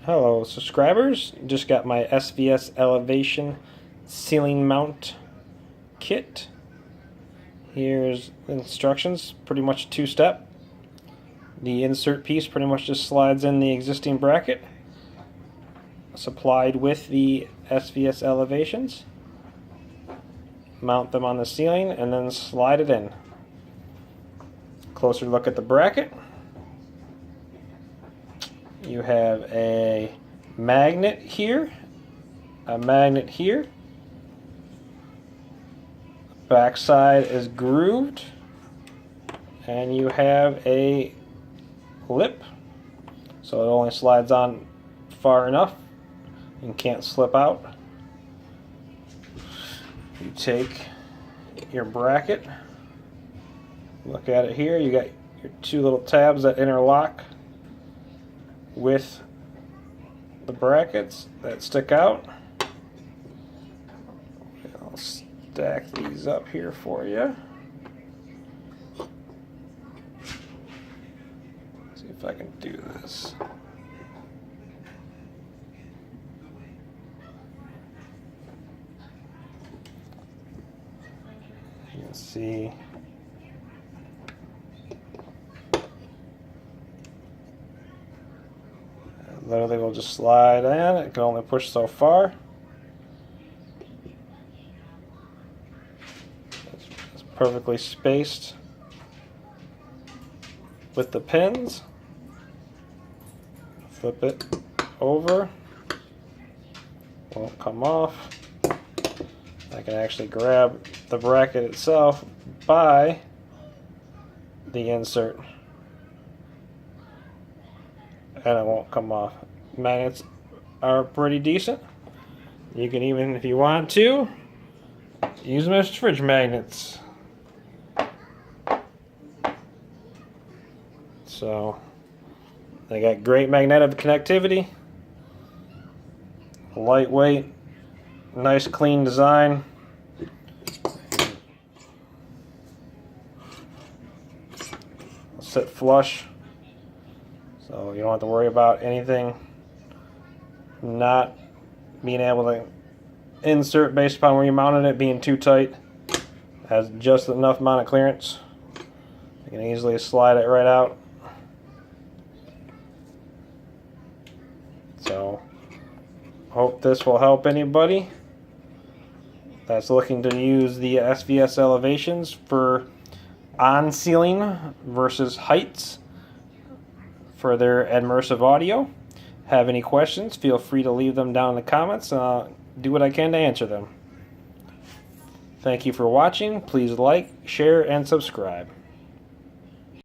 Hello subscribers, just got my SVS elevation ceiling mount kit. Here's instructions, pretty much two-step. The insert piece pretty much just slides in the existing bracket, supplied with the SVS elevations. Mount them on the ceiling and then slide it in. Closer look at the bracket. You have a magnet here, a magnet here. Back side is grooved, and you have a lip, so it only slides on far enough and can't slip out. You take your bracket, look at it here, you got your two little tabs that interlock with the brackets that stick out. I'll stack these up here for you. See if I can do this. You can see literally will just slide in. It can only push so far. It's perfectly spaced with the pins. Flip it over. Won't come off. I can actually grab the bracket itself by the insert, and it won't come off. Magnets are pretty decent. You can even, if you want to, use them as fridge magnets. So they got great magnetic connectivity, lightweight, nice clean design. Sit flush, so you don't have to worry about anything not being able to insert based upon where you mounted it being too tight. Has just enough amount of clearance. You can easily slide it right out. So hope this will help anybody that's looking to use the SVS elevations for on ceiling versus heights for their immersive audio. Have any questions, feel free to leave them down in the comments. Do what I can to answer them. Thank you for watching. Please like, share, and subscribe.